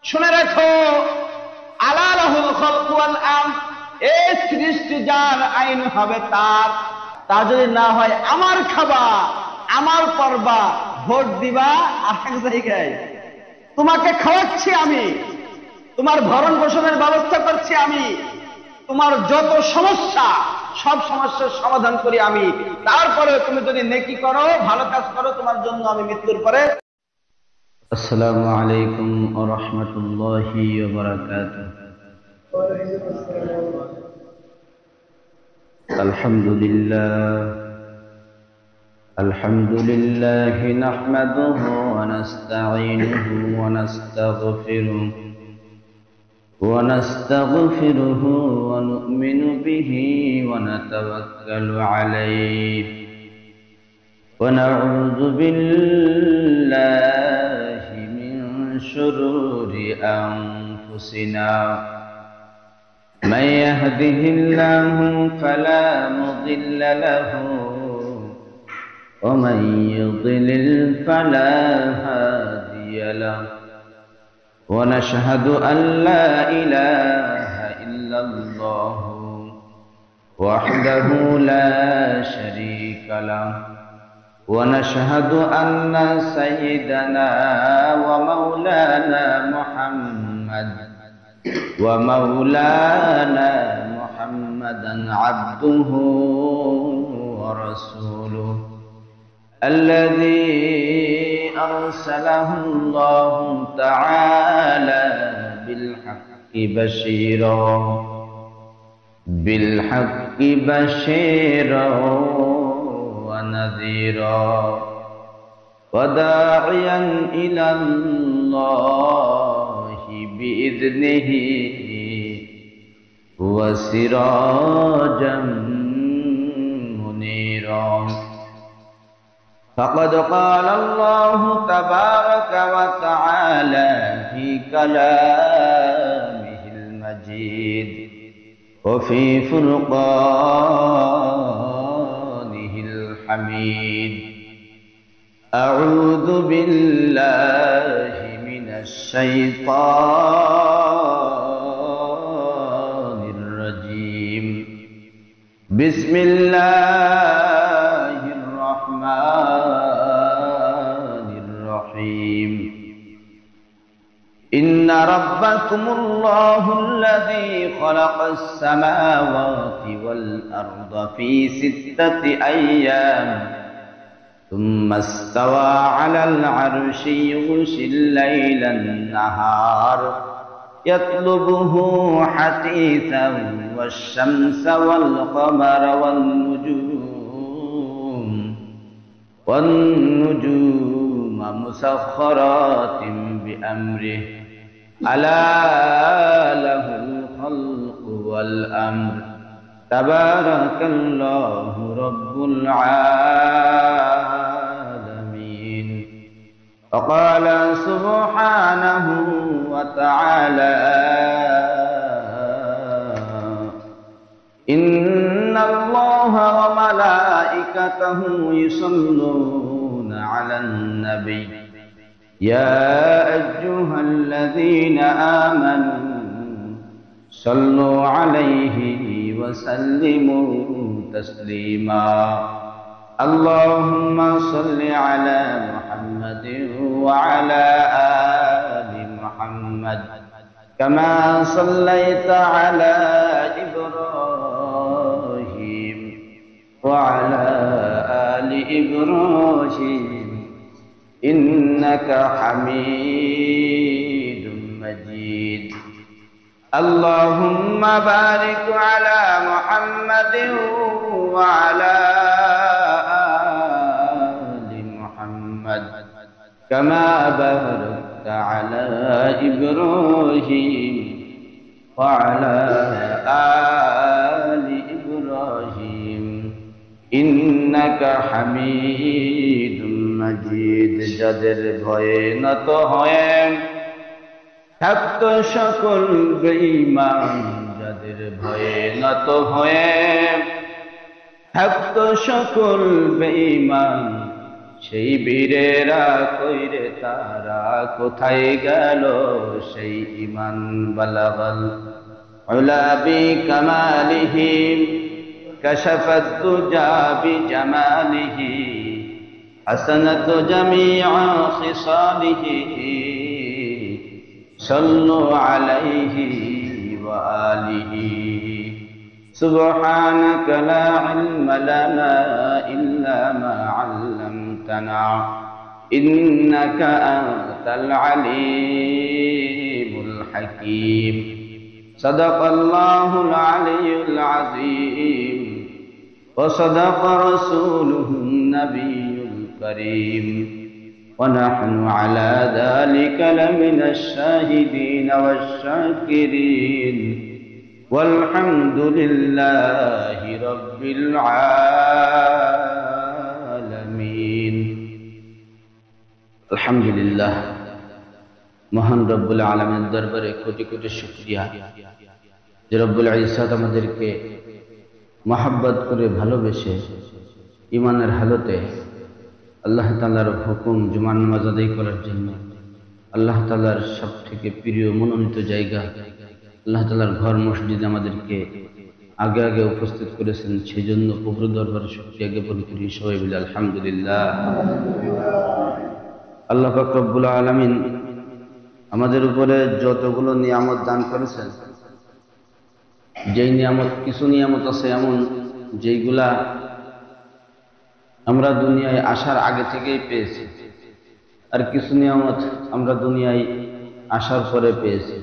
শুনে রাখো, আলা লাহুল খালকু ওয়াল আমর, এই সৃষ্টি যার, আইন হবে তার। তা যদি না হয় আমার খাবা, আমার পরবা, ভোট দিবা আরেক জায়গায়। তোমাকে খাওয়াচ্ছি আমি, তোমার ভরণ পোষণের ব্যবস্থা করছি আমি, তোমার যত সমস্যা সব সমস্যার সমাধান করি আমি। তারপরে তুমি যদি নেকি করো, ভালো কাজ করো, তোমার জন্য আমি মৃত্যুর পরে। আসসালামু আলাইকুম ওয়া রাহমাতুল্লাহি ওয়া বারাকাতুহু। আলহামদুলিল্লাহ নাহমাদুহু ওয়া নাস্তাঈনুহু ওয়া নাস্তাগফিরুহু ونستغفره ونؤمن به ونتوكل عليه ونعوذ بالله من شرور أنفسنا من يهده الله فلا مضل له ومن يضلل فلا هادي له ونشهد أن لا إله إلا الله وحده لا شريك له ونشهد أن سيدنا ومولانا محمدا عبده ورسوله الذي أرسله الله تعالى بالحق بشيرا ونذيرا وداعيا إلى الله بإذنه وسراجا منيرا. فقد قال الله تبارك وتعالى في كلامه المجيد وفي فرقانه الحميد: أعوذ بالله من الشيطان الرجيم. بسم الله الرحمن الرحيم. إن ربكم الله الذي خلق السماوات والأرض في 6 أيام ثم استوى على العرش يغشي الليل النهار يطلبه حثيثا والشمس والقمر والنجوم مسخرات بأمره ألا له الخلق والأمر تبارك الله رب العالمين. وقال سبحانه وتعالى: إن الله وملائكته يصلون على النبي يا أيها الذين آمنوا صلوا عليه وسلموا تسليما. اللهم صل على محمد وعلى آل محمد كما صليت على إبراهيم وعلى آل إبراهيم إنك حميد مجيد. اللهم بارك على محمد وعلى آل محمد كما باركت على إبراهيم وعلى آل إبراهيم إنك حميد مجيد. যাদের ভয়ে নত হয়ে থাকতো সকল বেঈমান, যাদের ভয়ে নত হয়ে থাকতো সকল বেঈমান, সেই বীরেরা কইরে তারা কোথায় গেল সেই ঈমান বালাগাল উলা বিকামালিহিম কাশাফাত দুজা বিজামালিহি হাসানাত জামিআ খিসালিহি সাল্লু আলাইহি ওয়া আলিহি سبحانك لا علم لنا إلا ما علمتنا إنك أنت العليم الحكيم صدق الله العلي العظيم وصدق رسوله النبي الكريم ونحن على ذلك لمن الشاهدين والشاكرين والحمد لله رب العالمين الحمد لله মহান রব্বুল আলামিনের দরবারে কোটি কোটি শুকরিয়া যে রব্বুল ইজ্জত আমাদেরকে মহব্বত করে ভালোবেসে ঈমানের হালতে আল্লাহ তাআলার হুকুম জুমার নামাজ আদায় করার জন্য আল্লাহ তাআলার সবথেকে প্রিয় মনোনীত জায়গা আল্লাহ তাআলার ঘর মসজিদে আমাদেরকে আগে আগে উপস্থিত করেছেন, সেজন্য প্রভুর দরবারে শুকরিয়া জ্ঞাপন করি। সবাই বলি আলহামদুলিল্লাহ। আল্লাহ পাক রব্বুল আলামিন আমাদের উপরে যতগুলো নিয়ামত দান করেছেন, যেই নিয়ামত, কিছু নিয়ামত আছে এমন যেইগুলা আমরা দুনিয়ায় আসার আগে থেকেই পেয়েছি, আর কিছু নিয়ামত আমরা দুনিয়ায় আসার পরে পেয়েছি।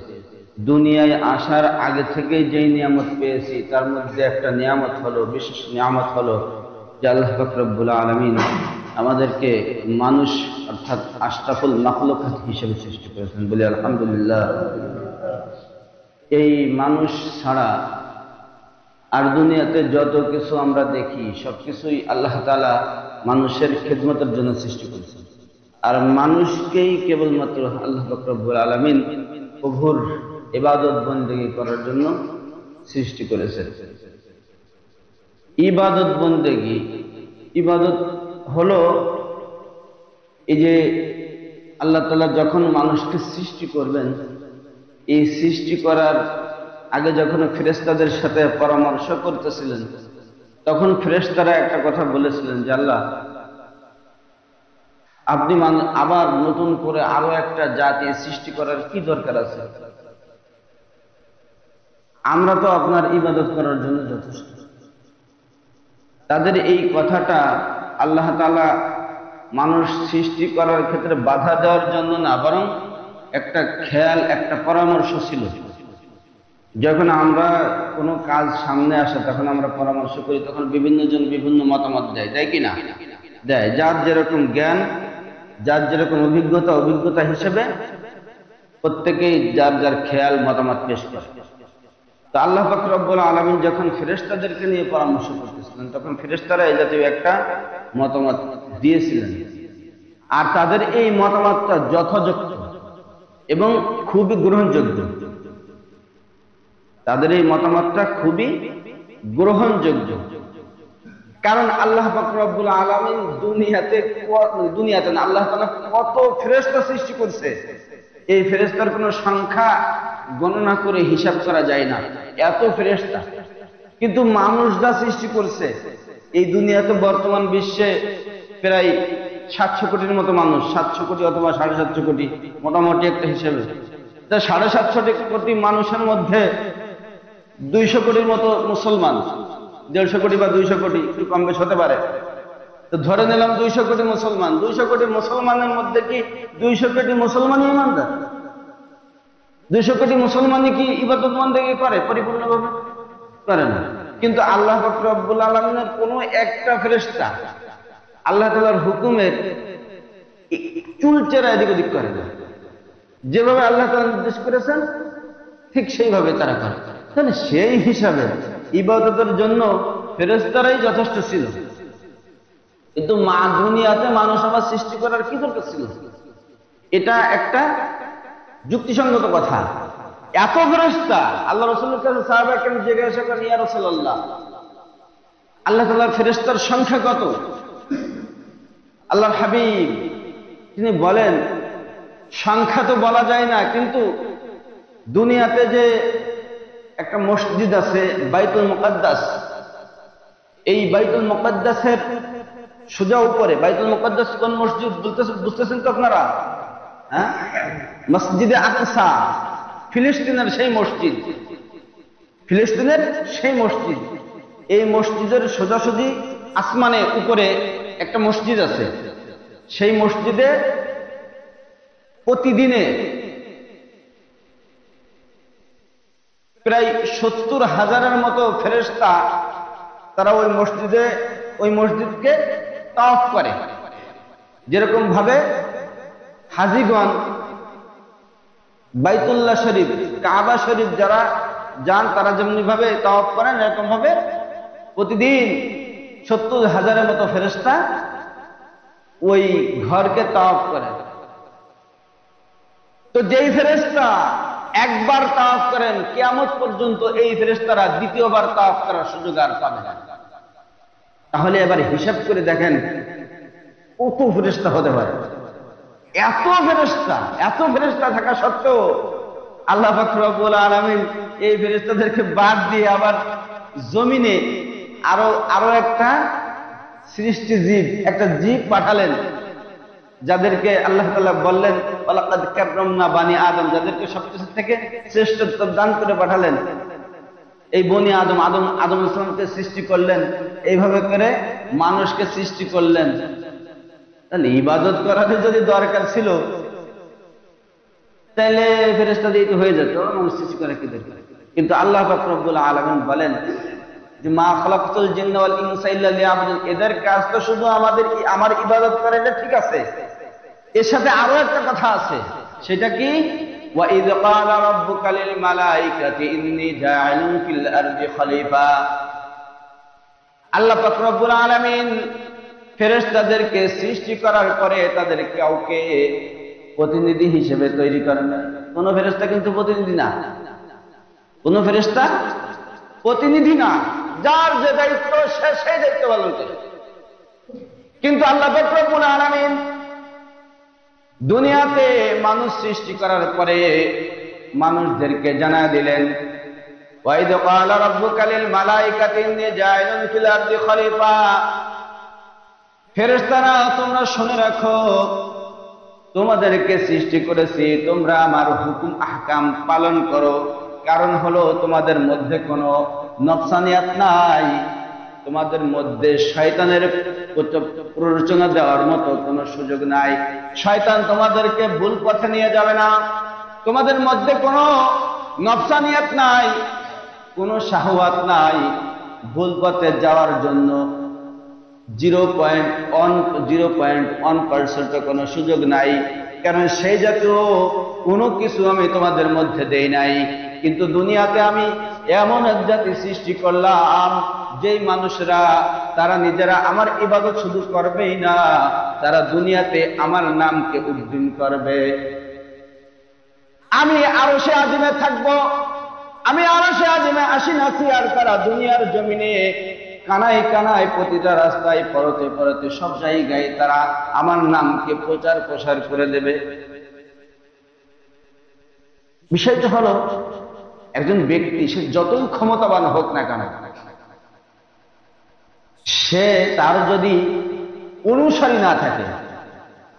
দুনিয়ায় আসার আগে থেকেই যেই নিয়ামত পেয়েছি তার মধ্যে একটা নিয়ামত হলো, বিশেষ নিয়ামত হলো যে আল্লাহ পাক রব্বুল আলামিন আমাদেরকে মানুষ অর্থাৎ আশরাফুল মাখলুকাত হিসেবে সৃষ্টি করেছেন। বলি আলহামদুলিল্লাহ। এই মানুষ ছাড়া আর দুনিয়াতে যত কিছু আমরা দেখি সবকিছুই আল্লাহ তাআলা মানুষের খিদমতের জন্য সৃষ্টি করেছেন, আর মানুষকেই কেবলমাত্র আল্লাহ পাক রব্বুল আলামিন প্রভুর ইবাদত বন্দেগী করার জন্য সৃষ্টি করেছেন। ইবাদত বন্দেগী, ইবাদত হলো এই যে আল্লাহ তাআলা যখন মানুষকে সৃষ্টি করবেন, এই সৃষ্টি করার আগে যখন ফেরেশতাদের সাথে পরামর্শ করতেছিলেন তখন ফেরেশতারা একটা কথা বলেছিলেন যে আল্লাহ, আপনি আবার নতুন করে আরো একটা জাতি সৃষ্টি করার কি দরকার আছে? আমরা তো আপনার ইবাদত করার জন্য যথেষ্ট। তাদের এই কথাটা আল্লাহ তাআলা মানুষ সৃষ্টি করার ক্ষেত্রে বাধা দেওয়ার জন্য না, বরং একটা খেয়াল, একটা পরামর্শ ছিল। যখন আমরা কোনো কাজ সামনে আসে তখন আমরা পরামর্শ করি, তখন বিভিন্ন জন বিভিন্ন মতামত দেয়, দেয় কি না? দেয়। যার যেরকম জ্ঞান, যার যেরকম অভিজ্ঞতা, অভিজ্ঞতা হিসেবে প্রত্যেকেই যার যার খেয়াল মতামত পেশ করে। তো আল্লাহ পাক রব্বুল আলামিন যখন ফেরেশতাদেরকে নিয়ে পরামর্শ করতেছিলেন তখন ফেরেশতারা এই জাতীয় একটা মতামত দিয়েছিলেন, আর তাদের এই মতামতটা যথাযথ এবং খুবই গ্রহণযোগ্য। তাদের এই মতামতটা খুবই গ্রহণযোগ্য, কারণ আল্লাহ পাক রব্বুল আলামিন দুনিয়াতে না, আল্লাহ তাআলা কত ফেরেশতা সৃষ্টি করছে, এই ফেরেশতার কোনো সংখ্যা গণনা করে হিসাব করা যায় না, এত ফেরেশতা। কিন্তু মানুষ যা সৃষ্টি করছে, এই দুনিয়াতে বর্তমান বিশ্বে প্রায় 700 কোটির মতো মানুষ, 700 কোটি অথবা 750 কোটি মোটামুটি একটা হিসেবে। তা 750 কোটি মানুষের মধ্যে 200 কোটির মতো মুসলমান, 150 কোটি বা 200 কোটি, একটু কম বেশ হতে পারে। তো ধরে নিলাম 200 কোটি মুসলমান। 200 কোটি মুসলমানের মধ্যে কি 200 কোটি মুসলমানই ইমানদার? 200 কোটি মুসলমানই কি ইবাদত বন্দেগী করে পরিপূর্ণভাবে? করে না। কিন্তু আল্লাহ পাক রব্বুল আলামিনের কোনো একটা ফেরেশতা আল্লাহ তাআলার হুকুমের চুলচেরা এদিক ওদিক করে না। যেভাবে আল্লাহ তাআলা নির্দেশ করেছেন ঠিক সেইভাবে তারা করে। তাহলে সেই হিসাবে ইবাদতের জন্য ফেরেশতারাই যথেষ্ট ছিল। কিন্তু দুনিয়াতে মানুষ আবার সৃষ্টি করার কি দরকার ছিল? এটা একটা যুক্তিসঙ্গত কথা। এত ফেরেশতা, আল্লাহ রাসূলের কাছে সাহাবায়ে কেরাম জিজ্ঞাসা করেন, ইয়া রাসূলুল্লাহ, আল্লাহ তাআলার ফেরেশতার সংখ্যা কত? আল্লাহর হাবিব তিনি বলেন, সংখ্যা তো বলা যায় না, কিন্তু দুনিয়াতে যে একটা মসজিদ আছে বাইতুল মুকাদ্দাস, এই বাইতুল মুকাদ্দাসের সোজা উপরে, বাইতুল মুকাদ্দাস কোন মসজিদ বুঝতেছেন তো আপনারা? হ্যাঁ, মসজিদে আকসা, ফিলিস্তিনের সেই মসজিদ, ফিলিস্তিনের সেই মসজিদ। এই মসজিদের সোজাসুজি আসমানে উপরে একটা মসজিদ আছে। সেই মসজিদে প্রতিদিনে প্রায় 70,000-এর মতো ফেরেশতা তারা ওই মসজিদকে তাওয়াফ করে। যেরকম ভাবে হাজীগণ বাইতুল্লাহ শরীফ, কাবা শরীফ যারা যান তারা যেমনি ভাবে তাওয়াফ করেন, এরকম ভাবে প্রতিদিন 70,000-এর মতো ফেরেশতা ওই ঘরকে তাওয়াফ করে। তো যেই ফেরেশতা একবার তাওয়াফ করেন, কিয়ামত পর্যন্ত এই ফেরেশতারা দ্বিতীয়বার তাওয়াফ করার সুযোগ আর পাবে না। তাহলে এবার হিসাব করে দেখেন কত ফেরেশতা হতে পারে। এত ফেরেশতা থাকা সত্ত্বেও আল্লাহ পাক রব্বুল আলামিন এই ফেরেশতাদেরকে বাদ দিয়ে আবার জমিনে আরো একটা সৃষ্টি জীব, একটা জীব পাঠালেন, যাদেরকে আল্লাহ তাআলা বললেন ওয়ালাকাদ কাররামনা বানি আদম, যাদেরকে সবকিছু থেকে শ্রেষ্ঠত্ব দান করে পাঠালেন। এই বনি আদম আলাইহিস সালামকে সৃষ্টি করলেন, এইভাবে করে মানুষকে সৃষ্টি করলেন। তাহলে ইবাদত করার যদি দরকার ছিল তাহলে ফেরেশতা দিয়ে তো হয়ে যেত, মানুষ সৃষ্টি করে কি দরকার? কিন্তু আল্লাহ পাক রব্বুল আলামিন বলেন যে মা খালাকতুল জিন্না ওয়াল ইনসা ইল্লা লিয়াবুদুন, এদের কাজ তো শুধু আমার ইবাদত করে, এটা ঠিক আছে। এর সাথে আরো একটা কথা আছে, সেটা কি? ওয়া ইয ক্বালা রাব্বুকা লিল মালাইকাতি ইন্নী জাইলুন ফিল আরদি খলিফা। আল্লাহ পাক রব্বুল আলামিন ফেরেশতাদেরকে সৃষ্টি করার পরে তাদের কাউকে প্রতিনিধি হিসেবে তৈরি করেন না। কোন ফেরেশতা কিন্তু প্রতিনিধি না, কোন ফেরেশতা প্রতিনিধি না। যার যে দায়িত্ব সে সেই দায়িত্ব পালন করে। কিন্তু আল্লাহ পাক রব্বুল আলামিন দুনিয়াতে মানুষ সৃষ্টি করার পরে মানুষদেরকে জানায় দিলেন ওয়া ইয ক্বালা রাব্বুকা লিল মালাইকাতি ইন্নী জাইলুন ফিল আরদি খলিফা। ফেরেশতারা তোমরা শুনে রাখো, তোমাদেরকে সৃষ্টি করেছি, তোমরা আমার হুকুম আহকাম পালন করো। কারণ হলো তোমাদের মধ্যে কোনো নফসানিয়াত নাই, তোমাদের মধ্যে শয়তানের প্ররোচনা দেওয়ার মতো কোনো সুযোগ নাই। শয়তান তোমাদেরকে ভুল পথে নিয়ে যাবে না। তোমাদের মধ্যে কোনো নফসানিয়াত নাই, কোনো শাহওয়াত নাই। ভুল পথে যাওয়ার জন্য 0.1% কোনো সুযোগ নাই। কারণ সেই জাতীয় কোনো কিছু আমি তোমাদের মধ্যে দেই নাই। কিন্তু দুনিয়াতে আমি এমন এক জাতি সৃষ্টি করলাম, যেই মানুষরা তারা নিজেরা আমার ইবাদত শুধু করবেই না, তারা দুনিয়াতে আমার নামকে উদ্দিন করবে। আমি আরশে আজিমে থাকবো, আমি আরশে আজিমে আসি নাসি, আর তারা দুনিয়ার জমিনে কানায় কানায় প্রতিটা রাস্তায় পরতে পরতে সব জায়গায় তারা আমার নামকে প্রচার প্রসার করে দেবে। বিষয়টা হলো একজন ব্যক্তি সে যতই ক্ষমতাবান হোক না কেন, সে তার যদি অনুসারী না থাকে,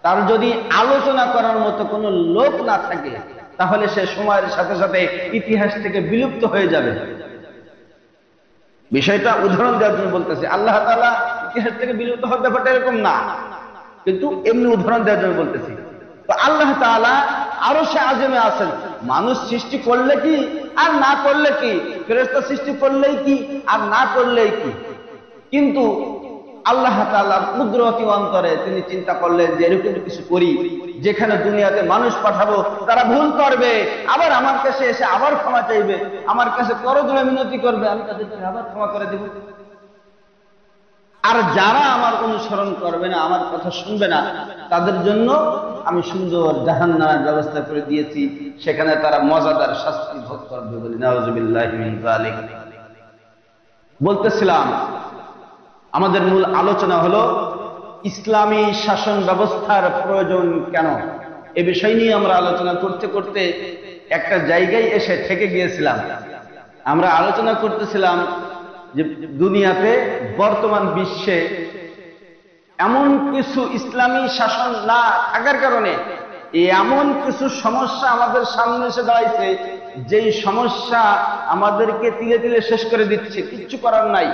তার যদি আলোচনা করার মতো কোনো লোক না থাকে, তাহলে সে সময়ের সাথে সাথে ইতিহাস থেকে বিলুপ্ত হয়ে যাবে। বিষয়টা উদাহরণ দেওয়ার জন্য বলতেছি। আল্লাহ তাআলা ইতিহাস থেকে বিলুপ্ত হওয়ার ব্যাপারটা এরকম না, কিন্তু এমনি উদাহরণ দেওয়ার জন্য বলতেছি। তো আল্লাহ তাআলা আরশে আযমে আছেন। মানুষ সৃষ্টি করলে কি আর না করলে কি, ফেরেশতা সৃষ্টি করলেই কি আর না করলেই কি, কিন্তু আল্লাহ তাআলার কুদরতি অন্তরে তিনি চিন্তা করলেন যে এরকম কিছু করি যেখানে দুনিয়াতে মানুষ পাঠাবো, তারা ভুল করবে, আবার আমার কাছে এসে আবার ক্ষমা চাইবে, আমার কাছে করজোড়ে মিনতি করবে, আমি তাদেরকে আবার ক্ষমা করে দেব। আর যারা আমার অনুসরণ করবে না, আমার কথা শুনবে না, তাদের জন্য আমি সুন্দর জাহান্নামের ব্যবস্থা করে দিয়েছি, সেখানে তারা মজাদার শাস্তি ভোগ করবে বলে। নাউযুবিল্লাহি মিন যালিক। বলতেছিলাম আমাদের মূল আলোচনা হলো ইসলামী শাসন ব্যবস্থার প্রয়োজন কেন, এ বিষয় নিয়ে আমরা আলোচনা করতে করতে একটা জায়গায় এসে থেকে গিয়েছিলাম। আমরা আলোচনা করতেছিলাম যে দুনিয়াতে বর্তমান বিশ্বে এমন কিছু ইসলামী শাসন না থাকার কারণে এমন কিছু সমস্যা আমাদের সামনে এসে দাঁড়াইছে, যেই সমস্যা আমাদেরকে তিলে তিলে শেষ করে দিচ্ছে। কিচ্ছু করার নাই,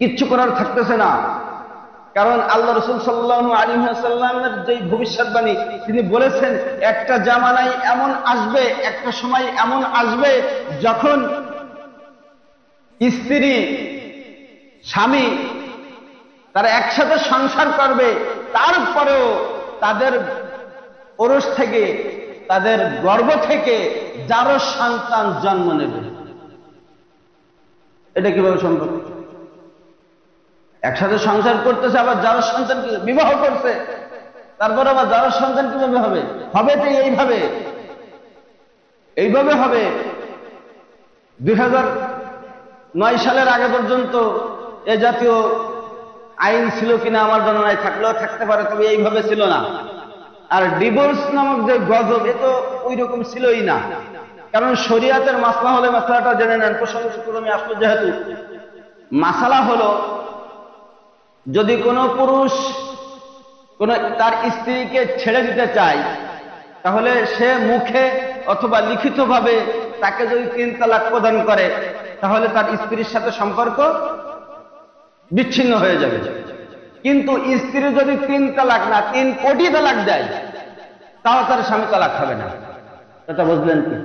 কিচ্ছু করার থাকতেছে না। কারণ আল্লাহ রাসূল সাল্লাল্লাহু আলাইহি ওয়াসাল্লামের যে ভবিষ্যৎবাণী, তিনি বলেছেন একটা জামানায় এমন আসবে, একটা সময় এমন আসবে যখন স্ত্রী স্বামী তারা একসাথে সংসার করবে, তারপরেও তাদের ওরস থেকে, তাদের গর্ভ থেকে যারও সন্তান জন্ম নেবে। এটা কিভাবে সম্ভব? একসাথে সংসার করতেছে, আবার যারও সন্তান বিবাহ করছে, তারপর আবার যারও সন্তান কিভাবে হবে? হবে তো এইভাবে হবে। 2009 সালের আগে পর্যন্ত এ জাতীয় আইন ছিল কিনা আমার জানা নাই, থাকলেও থাকতে পারে, তবে এইভাবে ছিল না। আর ডিভোর্স নামক যে গজব, এ তো ওই রকম ছিলই না। কারণ শরিয়াতের মাসলা হলে, মাসলাটা জেনে নেন, প্রসঙ্গে আসলো যেহেতু, মাসালা হলো যদি কোনো পুরুষ তার স্ত্রীকে ছেড়ে দিতে চায়, তাহলে সে মুখে অথবা লিখিতভাবে তাকে যদি 3 তালাক প্রদান করে, তাহলে তার স্ত্রীর সাথে সম্পর্ক বিচ্ছিন্ন হয়ে যাবে। কিন্তু স্ত্রী যদি 3 তালাক না 3 কোটি তালাক দেয়, তাও তার স্বামী তালাক হবে না। এটা বুঝলেন কি?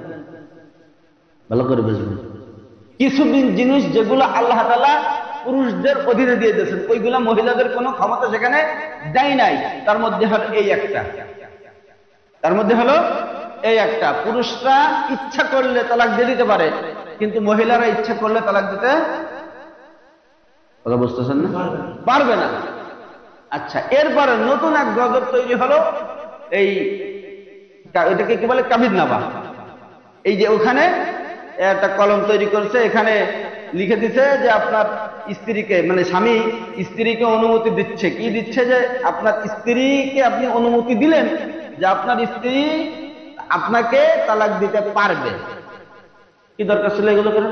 ভালো করে বুঝবেন। কিছু জিনিস যেগুলো আল্লাহ তাআলা পুরুষদের অধীনে দিয়ে দিয়েছেন, ওইগুলা মহিলাদের কোনো ক্ষমতা সেখানে দেয় নাই। তার মধ্যে হলো এই একটা, পুরুষরা ইচ্ছা করলে তালাক দিয়ে দিতে পারে, কিন্তু মহিলারা ইচ্ছা করলে তালাক দিতে কথা বুঝতেছেন না, পারবে না। আচ্ছা, এরপরে নতুন এক গজব তৈরি হলো, এটাকে কি বলে, কাবিননামা। এই যে ওখানে একটা কলম তৈরি করছে, এখানে লিখে দিচ্ছে যে আপনার স্ত্রীকে, মানে স্বামী স্ত্রীকে অনুমতি দিচ্ছে, কি দিচ্ছে, যে আপনার স্ত্রীকে আপনি অনুমতি দিলেন যে আপনার স্ত্রী আপনাকে তালাক দিতে পারবে। কি দরকার ছিল এগুলো করে?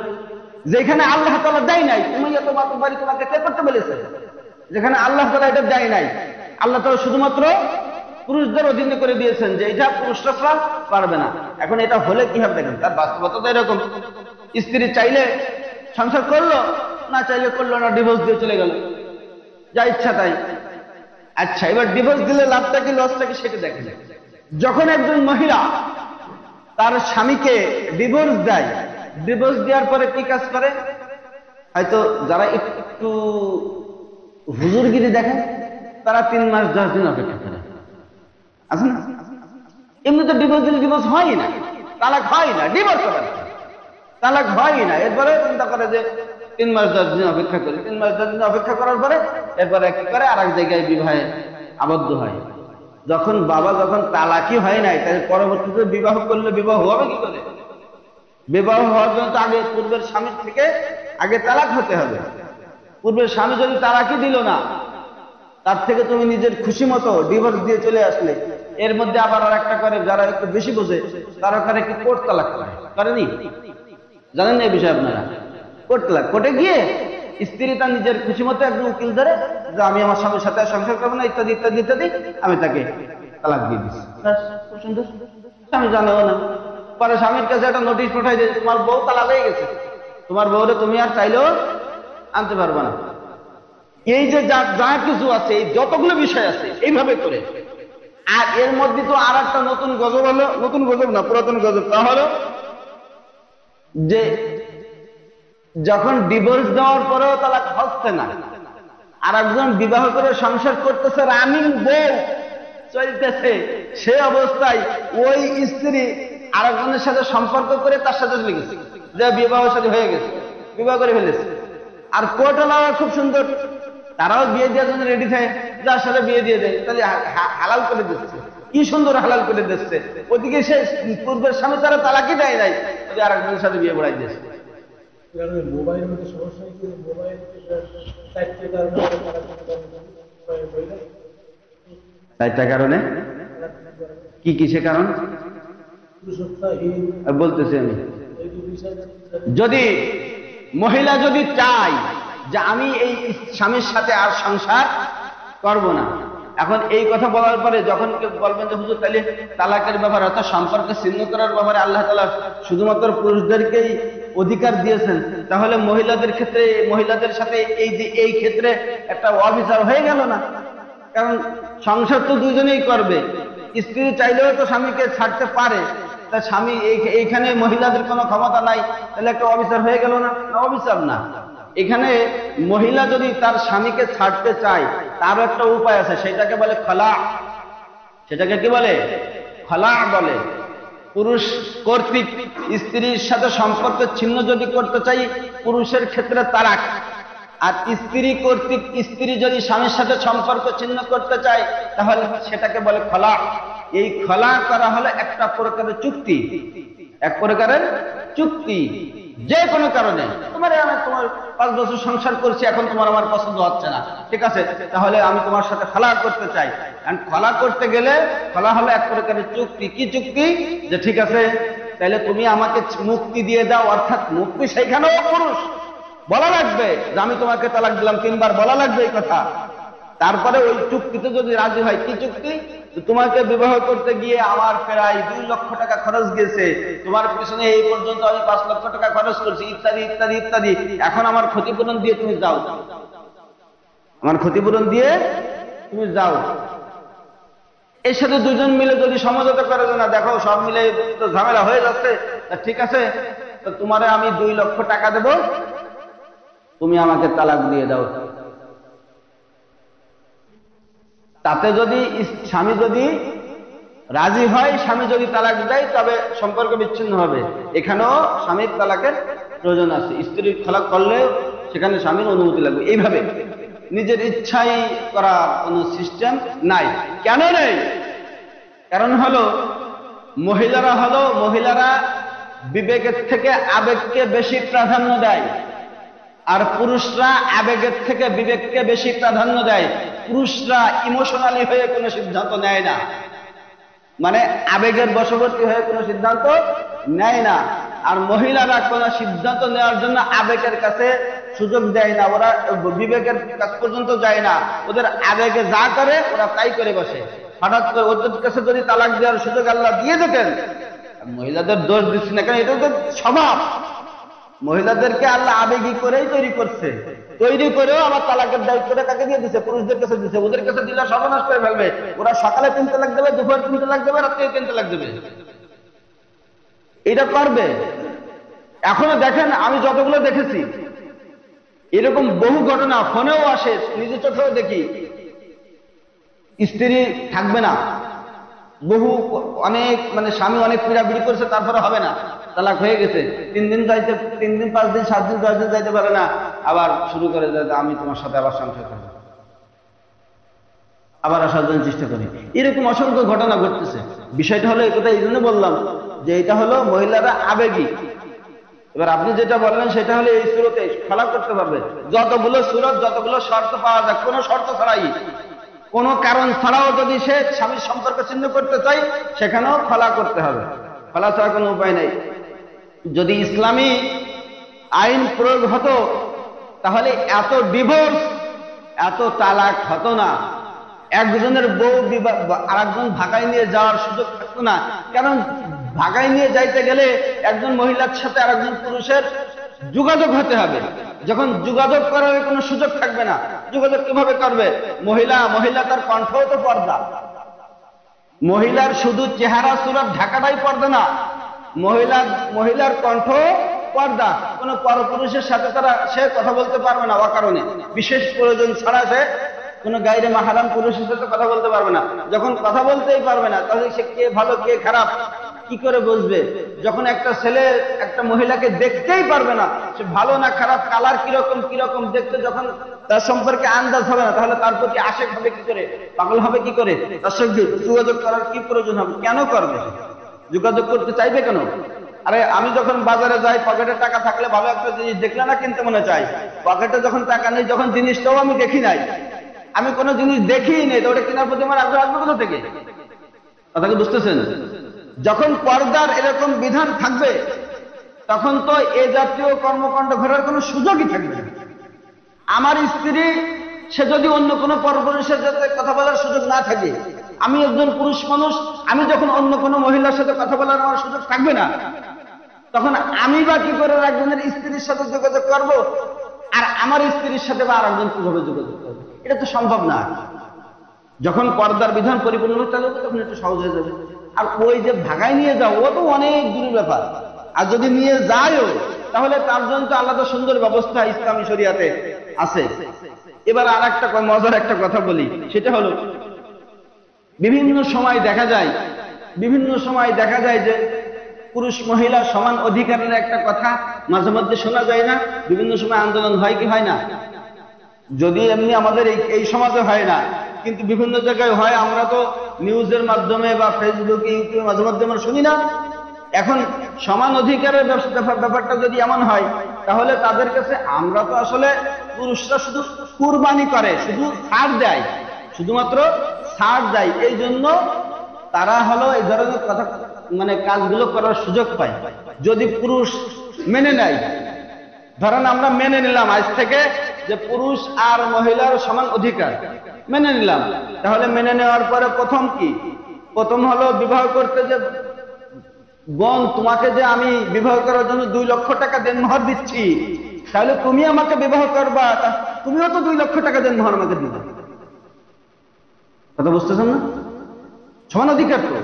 যেখানে আল্লাহ তাআলা দেয় নাই, তোমাকে কে করতে বলেছে? যেখানে আল্লাহ তাআলা এটা দেয় নাই, আল্লাহ তাআলা শুধুমাত্র পুরুষদের অধীনে করে দিয়েছেন যে এটা পুরুষরা পারবে না। এখন এটা হলে কি হবে দেখেন, তার বাস্তবতা তো এরকম। স্ত্রী চাইলে সংসার করলো, না চাইলে করলো না, ডিভোর্স দিয়ে চলে গেল, যা ইচ্ছা তাই। আচ্ছা, এবার ডিভোর্স দিলে লাভটা কি লসটা কি সেটা দেখেন। যখন একজন মহিলা তার স্বামীকে ডিভোর্স দেয়, ডিভোর্স দেওয়ার পরে কি কাজ করে? হয়তো যারা একটু হুজুরগিরি দেখেন, তারা 3 মাস 10 দিন অপেক্ষা করে, আছে না? এমনি তো ডিভোর্স দিলে ডিভোর্স হয় না, তালাক হয় না, ডিভোর্স হবে না, তালাক হয় না। এরপরে চিন্তা করে যে 3 মাস 10 দিন অপেক্ষা করি, 3 মাস 10 দিন অপেক্ষা করার পরে এরপরে কি করে, আর এক জায়গায় বিবাহে আবদ্ধ হয়। যখন তালাকই হয় নাই, তাই পরবর্তীতে বিবাহ করলে বিবাহ হবে কি করে? বিবাহ হওয়ার জন্য তো আগে পূর্বের স্বামীর থেকে আগে তালাক হতে হবে। পূর্বের স্বামী যদি তালাকই দিল না, তার থেকে তুমি নিজের খুশি মতো ডিভোর্স দিয়ে চলে আসলে, এর মধ্যে আবার আর একটা করে, যারা একটু বেশি বোঝে তারা ওখানে কি কোর্ট তালাক করেনি? জানেন না এই বিষয়ে আপনারা? কোর্ট তালাক, কোর্টে গিয়ে স্ত্রী তার নিজের খুশি মতো একজন উকিল ধরে যে আমি আমার স্বামীর সাথে সংসার করবো না, ইত্যাদি ইত্যাদি ইত্যাদি, আমি তাকে তালাক দিয়ে দিচ্ছি। স্বামী জানাবো না, পরে স্বামীর কাছে একটা নোটিশ পাঠাই যে তোমার বউ তালাক হয়ে গেছে, তোমার বউরে তুমি আর চাইলেও আনতে পারবে না। এই যে যা কিছু আছে, এই যতগুলো বিষয় আছে, এইভাবে করে। আর এর মধ্যে তো আর একটা নতুন গজব হলো, নতুন গজব না, পুরাতন গজব। তা হলো যে যখন ডিভোর্স দেওয়ার পরেও তালাক হচ্ছে না, আর একজন বিবাহ করে সংসার করতেছে, রানিং বউ চলতেছে, সে অবস্থায় ওই স্ত্রী আরেকজনের সাথে সম্পর্ক করে তার সাথে চলে গেছে, যে বিবাহ সাথে হয়ে গেছে, বিবাহ করে ফেলেছে। আর কোর্ট খুব সুন্দর, তারাও বিয়ে দেওয়ার জন্য রেডি থাকে, যার সাথে বিয়ে দিয়ে দেয়, তাহলে হালাল করে দিচ্ছে। কি সুন্দর হালাল করে দিচ্ছে। ওদিকে সে পূর্বের স্বামী তারা তালাকই দেয় নাই, আর একজনের সাথে বিয়ে পড়াই দিচ্ছে। চারটা কারণে কি কিসে কারণ বলতেছি আমি। যদি মহিলা যদি চায় যে আমি এই স্বামীর সাথে আর সংসার করব না, এখন এই কথা বলার পরে যখন কেউ বলবেন যে হুজুর তাহলে তালাকের ব্যাপারে অর্থাৎ সম্পর্ক ছিন্ন করার ব্যাপারে আল্লাহ তাআলা শুধুমাত্র পুরুষদেরকেই অধিকার দিয়েছেন, তাহলে মহিলাদের ক্ষেত্রে মহিলাদের সাথে এই যে এই ক্ষেত্রে একটা অবিচার হয়ে গেল না? কারণ সংসার তো দুজনেই করবে, স্ত্রী চাইলেও তো স্বামীকে ছাড়তে পারে, তা স্বামী এইখানে মহিলাদের কোনো ক্ষমতা নাই, তাহলে একটা অবিচার হয়ে গেল না? অবিচার না। এখানে মহিলা যদি তার স্বামীকে ছাড়তে চায় তারও একটা উপায় আছে, সেটাকে বলে খলা। সেটাকে কি বলে? খলা বলে। পুরুষ কর্তৃক স্ত্রীর সাথে সম্পর্ক ছিন্ন যদি করতে চাই পুরুষের ক্ষেত্রে তালাক, আর স্ত্রী কর্তৃক স্ত্রী যদি স্বামীর সাথে সম্পর্ক ছিন্ন করতে চায় তাহলে সেটাকে বলে খলা। এই খলা করা হলো একটা প্রকারের চুক্তি, এক প্রকারের চুক্তি। যে কোনো কারণে তোমার 5 বছর সংসার করছি, এখন তোমার আমার পছন্দ হচ্ছে না, ঠিক আছে, তাহলে আমি তোমার সাথে খলা করতে চাই। খলা করতে গেলে খলা হলো এক প্রকারের চুক্তি। কি চুক্তি? যে ঠিক আছে তাহলে তুমি আমাকে মুক্তি দিয়ে দাও, অর্থাৎ মুক্তি সেইখানেও পুরুষ বলা লাগবে যে আমি তোমাকে তালাক দিলাম, 3 বার বলা লাগবে এই কথা। তারপরে ওই চুক্তিতে যদি রাজি হয়, কি চুক্তি? তোমাকে বিবাহ করতে গিয়ে আমার প্রায় 2 লক্ষ টাকা খরচ গেছে, তোমার পিছনে এই পর্যন্ত আমি 5 লক্ষ টাকা খরচ করছি, ইত্যাদি ইত্যাদি ইত্যাদি, এখন আমার ক্ষতিপূরণ দিয়ে তুমি যাও, আমার ক্ষতিপূরণ দিয়ে তুমি যাও। এর সাথে দুজন মিলে যদি সমঝোতা করে না, দেখো সব মিলে তো ঝামেলা হয়ে যাচ্ছে, ঠিক আছে তো তোমারে আমি 2 লক্ষ টাকা দেব, তুমি আমাকে তালাক দিয়ে দাও। তাতে যদি স্বামী যদি রাজি হয়, স্বামী যদি তালাক দেয়, তবে সম্পর্ক বিচ্ছিন্ন হবে। এখানেও স্বামীর তালাকের প্রয়োজন আছে। স্ত্রীর তালাক করলে সেখানে স্বামীর অনুমতি লাগবে। এইভাবে নিজের ইচ্ছাই করা কোনো সিস্টেম নাই। কেন নেই? কারণ হলো মহিলারা বিবেকের থেকে আবেগকে বেশি প্রাধান্য দেয়, আর পুরুষরা আবেগের থেকে বিবেককে বেশি প্রাধান্য দেয়। পুরুষরা ইমোশনালি হয়ে কোনো সিদ্ধান্ত নেয় না, মানে আবেগের বশবর্তী হয়ে কোনো সিদ্ধান্ত নেয় না। আর মহিলারা কোনো সিদ্ধান্ত নেওয়ার জন্য আবেগের কাছে সুযোগ দেয় না, ওরা বিবেকের কাছ পর্যন্ত যায় না। ওদের আবেগে যা করে ওরা তাই করে বসে। হঠাৎ করে ওদের কাছে যদি তালাক দেওয়ার সুযোগ আল্লাহ দিয়ে দিতেন, মহিলাদের দোষ দিচ্ছি না, কারণ এটা তো স্বভাব। মহিলাদেরকে আল্লাহ আবেগী করেই তৈরি করছে, তৈরি করেও আবার তালাকের দায়িত্বটা কাকে দিয়ে দিচ্ছে? পুরুষদের কাছে দিচ্ছে। ওদের কাছে দিলে সর্বনাশ করে ফেলবে। ওরা সকালে 3 তালাক দেবে, দুপুরে 3 তালাক দেবে, রাত্রে 3 তালাক দেবে, এটা পারবে। এখনো দেখেন, আমি যতগুলো দেখেছি এরকম বহু ঘটনা ফোনেও আসে, নিজের চোখেও দেখি। স্ত্রী থাকবে না, অনেক মানে স্বামী অনেক পীড়াপিড়ি করছে, তারপরে হবে না, তালাক হয়ে গেছে। 3 দিন যাইতে 3 দিন 5 দিন 7 দিন 10 দিন যাইতে পারে না, আবার শুরু করে যে আমি তোমার সাথে আবার সংসার করবো, আবার আসার জন্য চেষ্টা করি। এরকম অসংখ্য ঘটনা ঘটতেছে। বিষয়টা হলো এই কথা এই জন্য বললাম যে এটা হলো মহিলারা আবেগী। এবার আপনি যেটা বললেন সেটা হলো এই সুরতে খলা করতে পারবে। যতগুলো সুরত, যতগুলো শর্ত পাওয়া যায়, কোনো শর্ত ছাড়াই, কোনো কারণ ছাড়াও যদি সে স্বামীর সম্পর্ক ছিন্ন করতে চায়, সেখানেও খলা করতে হবে। খলা ছাড়া কোনো উপায় নেই। যদি ইসলামী আইন প্রয়োগ হতো তাহলে এত ডিভোর্স, এত তালাক হতো না। একজনের বউ আরেকজন ভাগাই নিয়ে যাওয়ার সুযোগ থাকতো না। কারণ ভাগাই নিয়ে যাইতে গেলে একজন মহিলার সাথে আরেকজন পুরুষের যোগাযোগ হতে হবে। যখন যোগাযোগ করার কোনো সুযোগ থাকবে না, যোগাযোগ কিভাবে করবে? মহিলা তার কণ্ঠও তো পর্দা। মহিলার শুধু চেহারা সুরত ঢাকাটাই পর্দা না, মহিলার কণ্ঠ পর্দা। কোন পরপুরুষের সাথে সে কথা বলতে পারবে না অকারণে, বিশেষ প্রয়োজন ছাড়া সে কোন গায়রে মাহরাম পুরুষের সাথে কথা বলতে পারবে না। যখন কথা বলতেই পারবে না, তাহলে সে কে ভালো কে খারাপ কি করে বুঝবে? যখন একটা ছেলে একটা মহিলাকে দেখতেই পারবে না, সে ভালো না খারাপ, কালার কিরকম দেখতে যখন তার সম্পর্কে আন্দাজ হবে না, তাহলে তার প্রতি আশেক হবে কি করে, পাগল হবে কি করে? তার সঙ্গে যোগাযোগ করার কি প্রয়োজন হবে? কেন করবে? যোগাযোগ করতে চাইবে কেন? আরে আমি যখন বাজারে যাই, পকেটে টাকা থাকলে ভালো একটা জিনিস দেখলে না কিনতে মনে চাই। পকেটে যখন টাকা নেই, যখন জিনিসটাও আমি দেখি নাই, আমি কোনো জিনিস দেখিই নেই, তো ওটা কেনার প্রতি আমার আগ্রহ আসবে কোথা থেকে? কথা কি বুঝতেছেন? যখন পর্দার এরকম বিধান থাকবে তখন তো এ জাতীয় কর্মকাণ্ড ঘটার কোনো সুযোগই থাকবে না। আমার স্ত্রী সে যদি অন্য কোনো পরপুরুষের সাথে কথা বলার সুযোগ না থাকে, আমি একজন পুরুষ মানুষ, আমি যখন অন্য কোনো মহিলার সাথে কথা বলার আমার সুযোগ থাকবে না, তখন আমি বা কি করে একজনের স্ত্রীর সাথে যোগাযোগ করব, আর আমার স্ত্রীর সাথে বা আর একজন কিভাবে যোগাযোগ করবে? এটা তো সম্ভব না। যখন পর্দার বিধান পরিপূর্ণ হতে হবে তখন একটু সহজ হয়ে যাবে। আর ওই যে ভাগায় নিয়ে যাও, ও তো অনেক দূরের ব্যাপার। আর যদি নিয়ে যায়ও তাহলে তার জন্য তো আলাদা সুন্দর ব্যবস্থা ইসলামী শরিয়াতে আছে। এবার আর একটা মজার একটা কথা বলি, সেটা হলো বিভিন্ন সময় দেখা যায় যে পুরুষ মহিলা সমান অধিকারের একটা কথা মাঝে মধ্যে শোনা যায় না? বিভিন্ন সময় আন্দোলন হয় কি হয় না? যদি এমনি আমাদের এই সমাজে হয় না, কিন্তু বিভিন্ন জায়গায় হয়। আমরা তো নিউজের মাধ্যমে বা ফেসবুকে, ইউটিউবে মাঝে মধ্যে আমরা শুনি না? এখন সমান অধিকারের ব্যাপারটা যদি এমন হয়, তাহলে তাদের কাছে আমরা তো আসলে পুরুষরা শুধু কুরবানি করে, শুধু ছাড় দেয়, শুধুমাত্র ছাড় দেয়, এই জন্য তারা হলো এই ধরনের কথা মানে কাজগুলো করার সুযোগ পায়। যদি পুরুষ মেনে নেয়, ধরেন আমরা মেনে নিলাম আজ থেকে যে পুরুষ আর মহিলার সমান অধিকার মেনে নিলাম, তাহলে মেনে নেওয়ার পরে প্রথম হলো বিবাহ করতে যে বোন, তোমাকে যে আমি বিবাহ করার জন্য 2 লক্ষ টাকা দেনমোহর দিচ্ছি, তাহলে তুমি আমাকে বিবাহ করবা, তুমিও তো 2 লক্ষ টাকা দেনমোহর আমাকে দিবা। কথা বুঝতেছেন না? সমান অধিকার তো।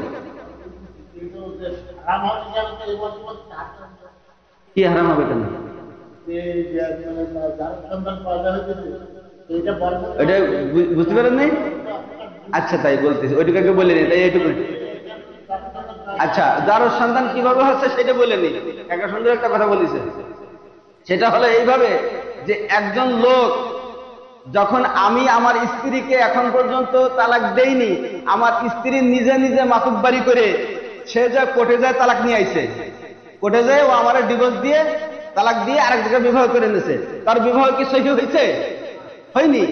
কি হারাম হবে কেন? এটা বুঝতে পারেন নাই? আচ্ছা, তাই বলতেছি, ওইটুকাকে বলে নি, তাই এইটুকু। আচ্ছা, যার সন্তান কিভাবে হচ্ছে সেটা বলে নি। একটা সুন্দর একটা কথা বলেছে, সেটা হলো এইভাবে যে একজন লোক যখন আমি আমার স্ত্রীকে এখন পর্যন্ত তালাক দেইনি, আমার স্ত্রী নিজে নিজে মাতুব্বারি করে সে যা কোর্টে যায় তালাক নিয়ে আইছে, কোর্টে যায় ও আমার ডিভোর্স দিয়ে তালাক দিয়ে আরেক জায়গায় বিবাহ করে নিয়েছে। তার বিবাহ কি সহি হয়েছে? হয়নি।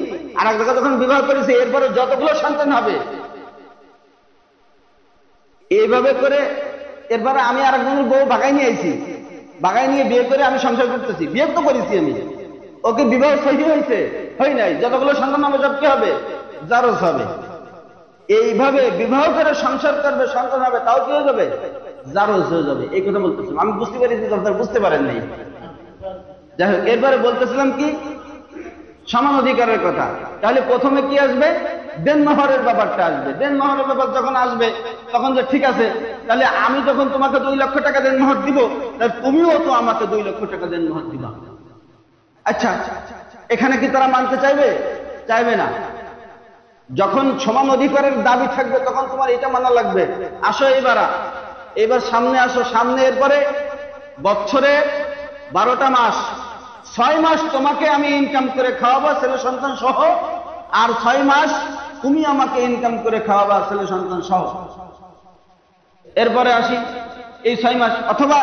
আরেক জায়গায় যখন বিবাহ করেছে, এরপরে যতগুলো সন্তান হবে এইভাবে করে, এরপরে আমি আরেকজনের বউ বাগাই নিয়ে আইছি, বাগাই নিয়ে বিয়ে করে আমি সংসার করতেছি, বিয়ে তো করেছি আমি, ওকে বিবাহ সহি হয়েছে? হয় নাই। যতগুলো সন্তান হবে সব কি হবে? জারজ হবে। এইভাবে বিবাহ করে সংসার করবে, সন্তান হবে, তাও কি হয়ে যাবে? জারজ হয়ে যাবে। এই কথা বলতেছিলাম, আমি বুঝতে পারি যে আপনারা বুঝতে পারেন নাই। যাই হোক, এরপরে বলতেছিলাম কি সমান অধিকারের কথা। তাহলে প্রথমে কি আসবে? দেনমোহরের ব্যাপারটা আসবে। দেনমোহরের ব্যাপার যখন আসবে তখন যে ঠিক আছে, তাহলে আমি যখন তোমাকে 2 লক্ষ টাকা দেনমোহর দিব, তাহলে তুমিও তো আমাকে 2 লক্ষ টাকা দেনমোহর দিবা। আচ্ছা, এখানে কি তারা মানতে চাইবে? চাইবে না। যখন সমান অধিকারের দাবি থাকবে তখন তোমার এটা মানা লাগবে। আসো এবার সামনে আসো, সামনে এরপরে বছরে 12টা মাস, 6 মাস তোমাকে আমি ইনকাম করে খাওয়াবো ছেলে সন্তান সহ, আর 6 মাস তুমি আমাকে ইনকাম করে খাওয়াবা ছেলে সন্তান সহ। এরপরে আসি এই 6 মাস, অথবা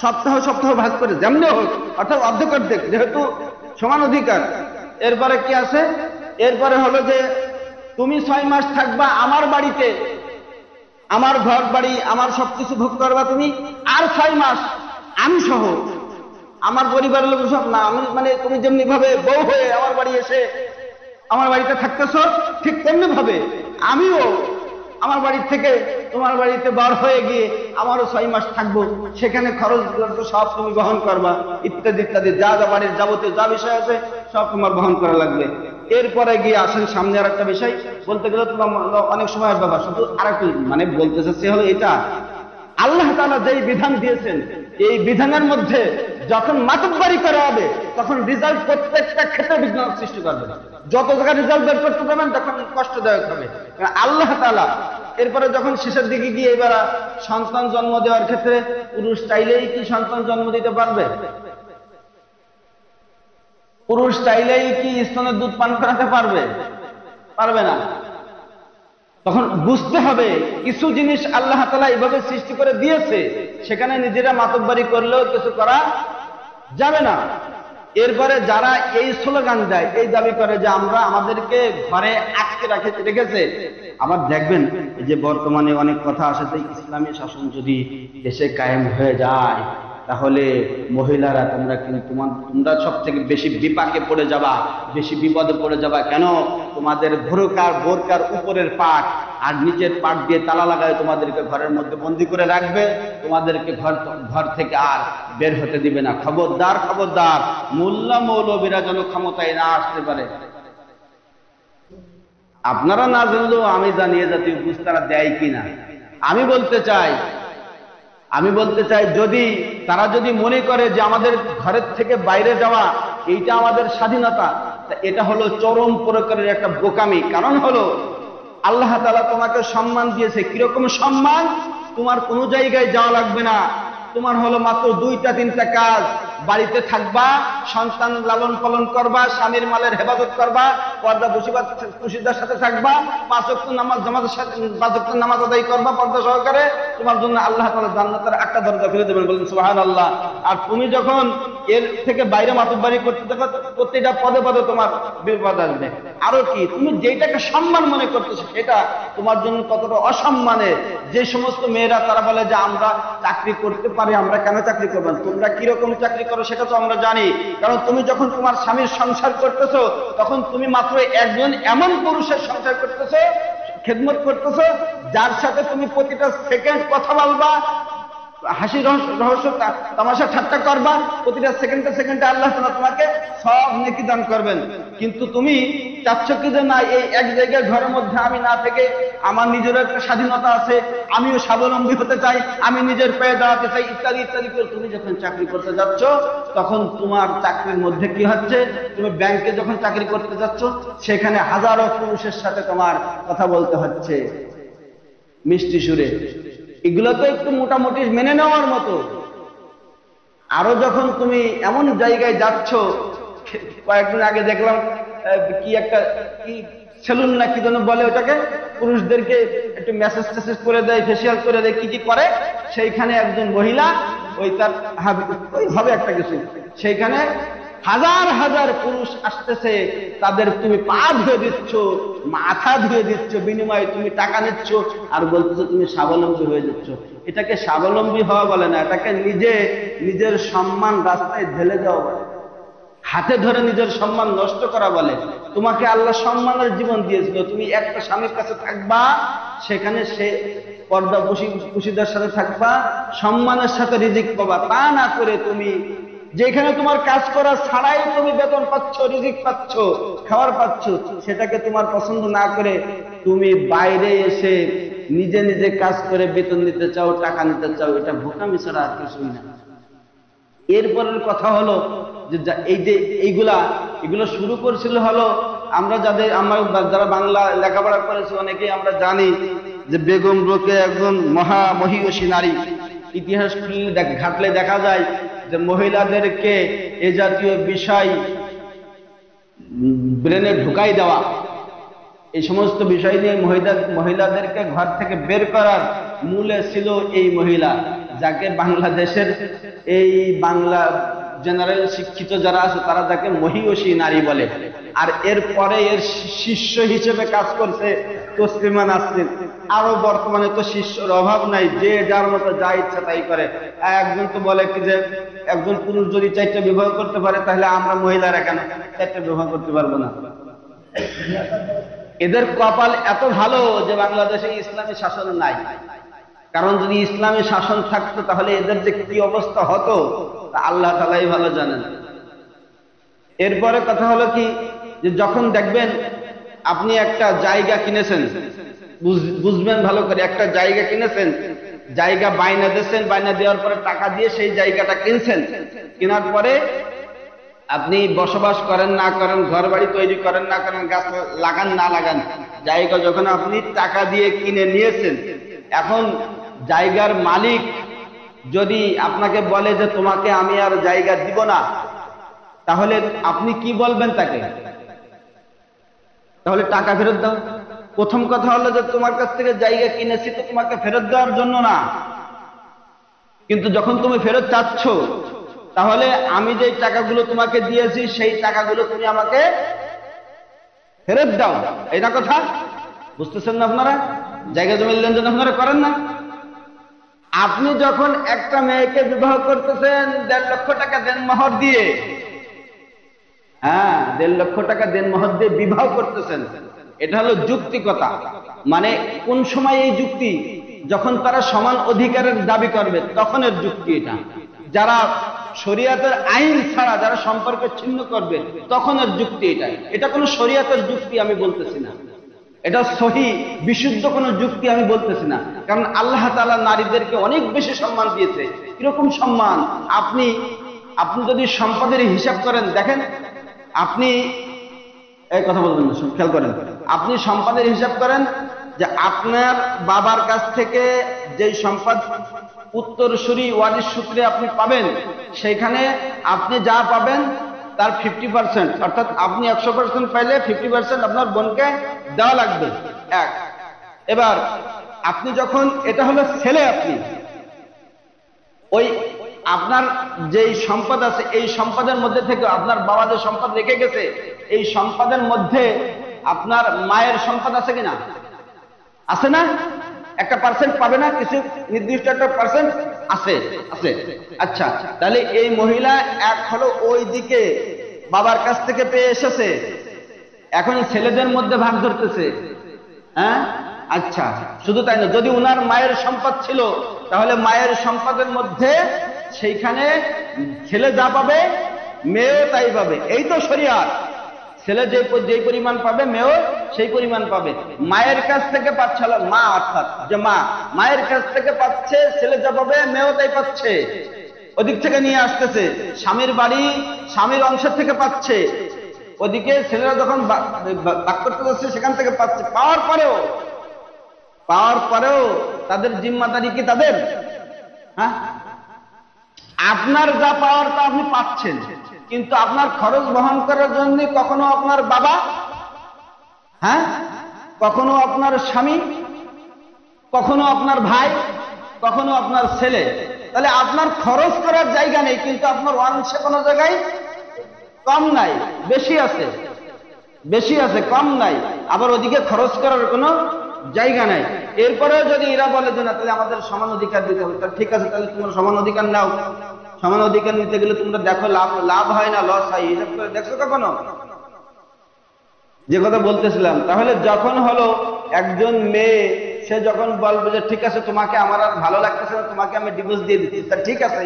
সপ্তাহ ভাগ করে যেমনি হোক, অথবা অর্ধেক, যেহেতু সমান অধিকার। এরপরে কি আছে? এরপরে হলো যে তুমি 6 মাস থাকবা আমার বাড়িতে, আমার ঘর বাড়ি, আমার সবকিছু ভোগ করবা তুমি, আর 6 মাস আমি সহ আমার পরিবারের লোক সব না, আমি মানে তুমি যেমনি ভাবে বউ হয়ে আমার বাড়ি এসে আমার বাড়িতে থাকতেছ, ঠিক তেমনি ভাবে আমিও আমার বাড়ি থেকে তোমার বাড়িতে বার হয়ে গিয়ে আমারও 6 মাস থাকবো, সেখানে খরচ সব তুমি বহন করবা, ইত্যাদি ইত্যাদি, যা বাড়ির যাবতীয় যা বিষয় আছে সব তোমার বহন করা লাগবে। এরপরে গিয়ে আসেন সামনে আর একটা বিষয়, বলতে গেলে তোমার অনেক সময় ব্যাপার, শুধু আর একটু মানে বলতে চাচ্ছি হলো এটা, আল্লাহ তাআলা যেই বিধান দিয়েছেন, এই বিধানের মধ্যে যখন মাতব্বরি করা হবে তখন রেজাল্ট প্রত্যেকটা ক্ষেত্রে বিঘ্ন সৃষ্টি করবে। যত জায়গায় রেজাল্ট বের করতে পারবেন তখন কষ্টদায়ক হবে। আল্লাহ তাআলা এরপরে যখন শেষের দিকে গিয়ে এবার সন্তান জন্ম দেওয়ার ক্ষেত্রে পুরুষ চাইলেই কি সন্তান জন্ম দিতে পারবে? পুরুষ চাইলেই কি স্তনের দুধ পান করাতে পারবে? পারবে না। তখন বুঝতে হবে কিছু জিনিস আল্লাহ তাআলা এইভাবে সৃষ্টি করে দিয়েছে, সেখানে নিজেরা মাতব্বরি করলেও কিছু করা যাবে না। এরপরে যারা এই স্লোগান দেয়, এই দাবি করে যে আমরা আমাদেরকে ঘরে আটকে রেখেছে, আবার দেখবেন যে বর্তমানে অনেক কথা আসে যে ইসলামী শাসন যদি দেশে কায়েম হয়ে যায় তাহলে মহিলারা তোমরা সব থেকে বেশি বিপাকে পড়ে যাবা, বেশি বিপদে পড়ে যাবা। কেন? তোমাদের বোরকার উপরের পাট আর নিচের পাট দিয়ে তালা লাগায় তোমাদেরকে ঘরের মধ্যে বন্দি করে রাখবে, তোমাদেরকে ঘর থেকে আর বের হতে দিবে না। খবরদার, খবরদার, মোল্লা মৌলবীরা যেন ক্ষমতায় না আসতে পারে। আপনারা না জানলেও আমি জানিয়ে জাতীয় বুঝ তারা দেয় কিনা। আমি বলতে চাই যদি তারা যদি মনে করে যে আমাদের ঘরের থেকে বাইরে যাওয়া এইটা আমাদের স্বাধীনতা, এটা হলো চরম প্রকারের একটা বোকামি। কারণ হলো আল্লাহ তাআলা তোমাকে সম্মান দিয়েছে। কিরকম সম্মান? তোমার কোনো জায়গায় যাওয়া লাগবে না, তোমার হলো মাত্র 2-3টা কাজ। বাড়িতে থাকবা, সন্তান লালন পালন করবা, স্বামীর মালের হেফাজত করবা, পর্দা পুশিদার সাথে থাকবা, 5 ওয়াক্ত নামাজ আদায় করবা পর্দা সহকারে। তোমার জন্য আল্লাহ তাআলা জান্নাতের 8টা দরজা খুলে দেবেন, বলেন সুবহানাল্লাহ। আর তুমি যখন এর থেকে বাইরে মাতুব্বারি করতে থাকো, প্রত্যেকটা পদে পদে তোমার বিপদ আসবে। আরো কি, তুমি যেটাকে সম্মান মনে করতেছো সেটা তোমার জন্য কতটা অসম্মানে। যে সমস্ত মেয়েরা তারা বলে যে আমরা চাকরি করতে পারি, আমরা কেন চাকরি করবো? তোমরা কিরকম চাকরি করো সেটা তো আমরা জানি। কারণ তুমি যখন তোমার স্বামীর সংসার করতেছো তখন তুমি মাত্র একজন এমন পুরুষের সংসার করতেছো, খেদমত করতেছো, যার সাথে তুমি প্রতিটা সেকেন্ড কথা বলবা, হাসি রহস্য তামাশা ঠাট্টা করবা, প্রতিটা সেকেন্ডে আল্লাহ তাআলা তোমাকে সব নেকি দান করবেন। কিন্তু তুমি চাচ্ছ কি যে না, এই এক জায়গায় ঘরের মধ্যে আমি না থেকে আমার নিজের একটা স্বাধীনতা আছে, আমিও স্বাবলম্বী হতে চাই, আমি নিজের পায়ে দাঁড়াতে চাই, ইত্যাদি ইত্যাদি করে তুমি যখন চাকরি করতে যাচ্ছ তখন তোমার চাকরির মধ্যে কি হচ্ছে? তুমি ব্যাংকে যখন চাকরি করতে যাচ্ছ সেখানে হাজারো পুরুষের সাথে তোমার কথা বলতে হচ্ছে মিষ্টি সুরে। এগুলো তো একটু মোটামুটি মেনে নেওয়ার মতো। আরো যখন তুমি এমন জায়গায় যাচ্ছ, কয়েকদিন আগে দেখলাম কি সেলুন না কি যেন বলে ওটাকে, পুরুষদেরকে একটু মেসেজ করে দেয়, ফেসিয়াল করে দেয়, কি করে, সেইখানে একজন মহিলা হবে একটা কিছু, সেইখানে হাজার হাজার পুরুষ আসতেছে, তাদের তুমি পা ধুয়ে দিচ্ছ, মাথা ধুয়ে দিচ্ছ, বিনিময়ে তুমি টাকা নিচ্ছ আর বলতেছো তুমি স্বাবলম্বী হয়ে যাচ্ছ। এটাকে স্বাবলম্বী হওয়া বলে না, এটাকে নিজের সম্মান রাস্তায় ঢেলে দেওয়া বলে, হাতে ধরে নিজের সম্মান নষ্ট করা বলে। তোমাকে আল্লাহ সম্মানের জীবন দিয়েছিল, তুমি একটা স্বামীর কাছে থাকবা, সেখানে সে পর্দা পুশিদার সাথে থাকবা, সম্মানের সাথে রিজিক পাবা। তা না করে তুমি যেখানে তোমার কাজ করা ছাড়াই তুমি বেতন পাচ্ছ, রিজিক পাচ্ছ, খাবার পাচ্ছ, সেটাকে তোমার পছন্দ না করে তুমি বাইরে এসে নিজে নিজে কাজ করে বেতন নিতে চাও, টাকা নিতে চাও, এটা বোকামি ছাড়া আর কিছুই না। এরপরের কথা হলো যে এইগুলো শুরু করেছিল হলো আমরা যারা বাংলা লেখাপড়া করেছি অনেকেই আমরা জানি যে বেগম রোকেয়া একজন মহিষী নারী। ইতিহাস ঘাটলে দেখা যায় যে মহিলাদেরকে এ জাতীয় বিষয় ব্রেনে ঢুকাই দেওয়া, এই সমস্ত বিষয় নিয়ে মহিলাদেরকে ঘর থেকে বের করার মূলে ছিল এই মহিলা, যাকে বাংলাদেশের এই বাংলা জেনারেল শিক্ষিত যারা আছে তারা যাকে মহিষী নারী বলে। আর এরপরে এর শিষ্য হিসেবে কাজ করছে তসলিমা নাসরিন। আরো বর্তমানে তো শিষ্যর অভাব নাই, যে যার মতো যা ইচ্ছা তাই করে। একজন তো বলে কি যে একজন পুরুষ যদি 4টা বিবাহ করতে পারে তাহলে আমরা মহিলারা কেন 4টা বিবাহ করতে পারবো না? এদের কপাল এত ভালো যে বাংলাদেশে ইসলামী শাসন নাই। কারণ যদি ইসলামী শাসন থাকতো তাহলে এদের যে কি অবস্থা হতো তা আল্লাহ তাআলাই ভালো জানেন। এরপরে কথা হলো কি যে যখন দেখবেন আপনি একটা জায়গা কিনেছেন, বুঝবেন ভালো করে, একটা জায়গা কিনেছেন, জায়গা বাইনা দিয়েছেন, বাইনা দেওয়ার পরে টাকা দিয়ে সেই জায়গাটা কিনছেন, কেনার পরে আপনি বসবাস করেন না করেন, ঘর বাড়ি তৈরি করেন না করেন, গাছ লাগান না লাগান, জায়গা যখন আপনি টাকা দিয়ে কিনে নিয়েছেন, এখন জায়গার মালিক যদি আপনাকে বলে যে তোমাকে আমি আর জায়গা দিব না, তাহলে আপনি কি বলবেন তাকে? তাহলে টাকা ফেরত দাও। প্রথম কথা হলো যে তোমার কাছ থেকে জায়গা কিনেছি তো তোমাকে ফেরত দেওয়ার জন্য না, কিন্তু যখন তুমি ফেরত চাচ্ছ তাহলে আমি যে টাকাগুলো তোমাকে দিয়েছি সেই টাকাগুলো তুমি আমাকে ফেরত দাও, এটা কথা বুঝতেছেন না আপনারা? জায়গা জমির লেনদেন আপনারা করেন না? আপনি যখন একটা মেয়েকে বিবাহ করতেছেন 1.5 লক্ষ টাকা দেনমোহর দিয়ে, হ্যাঁ 1.5 লক্ষ টাকা দেনমোহর দিয়ে বিবাহ করতেছেন, এটা হলো যুক্তিকতা। মানে কোন সময় এই যুক্তি? যখন তারা সমান অধিকারের দাবি করবে তখনের যুক্তি এটা। যারা শরীয়তের আইন ছাড়া যারা সম্পর্ক ছিন্ন করবে তখনের যুক্তি এটা। এটা কোনো শরীয়তের যুক্তি আমি বলতেছি না, এটা সহি বিশুদ্ধ কোনো যুক্তি আমি বলতেছি না। কারণ আল্লাহ তাআলা নারীদেরকে অনেক বেশি সম্মান দিয়েছে। কিরকম সম্মান? আপনি যদি সম্পদের হিসাব করেন, দেখেন আপনি এই কথা বলবেন না, খেয়াল করেন, আপনি সম্পদের হিসাব করেন যে আপনার বাবার কাছ থেকে যেই সম্পদ উত্তরসূরি ওয়ারিশ সূত্রে আপনি পাবেন, সেইখানে আপনি যা পাবেন তার 50%, অর্থাৎ আপনি 100% পাইলে 50% আপনার বোনকে দেওয়া লাগবে। এক, এবার আপনি যখন, এটা হলো ছেলে, আপনি ওই আপনার যেই সম্পদ আছে এই সম্পদের মধ্যে থেকে আপনার বাবা যে সম্পদ রেখে গেছে এই সম্পদের মধ্যে আপনার মায়ের সম্পদ আছে কিনা? আছে না? একটা পার্সেন্ট পাবে না? কিছু নির্দিষ্ট একটা পার্সেন্ট আছে, আছে। আচ্ছা, তাহলে এই মহিলা এক হলো ওই দিকে বাবার কাছ থেকে পেয়ে এসেছে, এখন ছেলেদের মধ্যে ভাগ ধরতেছে। হ্যাঁ, আচ্ছা, শুধু তাই না, যদি উনার মায়ের সম্পদ ছিল তাহলে মায়ের সম্পদের মধ্যে সেইখানে ছেলে যা পাবে মেয়েও তাই পাবে। এই তো শরিয়াত। ছেলে যেই পরিমাণ পাবে মেয়েও সেই পরিমাণ পাবে। মায়ের কাছ থেকে পাচ্ছে, মা অর্থাৎ যে মা, মায়ের কাছ থেকে পাচ্ছে, ছেলে যা পাবে মেয়েও তাই পাচ্ছে, ওদিক থেকে নিয়ে আসতেছে। স্বামীর বাড়ি স্বামীর অংশের থেকে পাচ্ছে, ওদিকে ছেলেরা যখন ভাগ করতে যাচ্ছে সেখান থেকে পাচ্ছে। পাওয়ার পরেও তাদের জিম্মাদারি কি তাদের? হ্যাঁ, আপনার যা পাওয়ার তা আপনি পাচ্ছেন, কিন্তু আপনার খরচ বহন করার জন্য কখনো আপনার বাবা, হ্যাঁ, কখনো আপনার স্বামী, কখনো আপনার ভাই, কখনো আপনার ছেলে। তাহলে আপনার খরচ করার জায়গা নেই, কিন্তু আপনার অংশে কোনো জায়গায় কম নাই, বেশি আছে, বেশি আছে, কম নাই। আবার ওদিকে খরচ করার কোনো জায়গা নাই। এরপরেও যদি এরা বলে যে না, তাহলে আমাদের সমান অধিকার দিতে হবে, তাহলে ঠিক আছে, তাহলে তোমরা সমান অধিকার নাও। সমান অধিকার নিতে গেলে তোমরা দেখো লাভ হয় না লস হয়, হিসাব করে দেখছো কখনো? যে কথা বলতেছিলাম, তাহলে যখন হলো একজন মেয়ে সে যখন বলবে যে ঠিক আছে তোমাকে আমার আর ভালো লাগতেছে না, তোমাকে আমি ডিভোর্স দিয়ে দিচ্ছি, তা ঠিক আছে,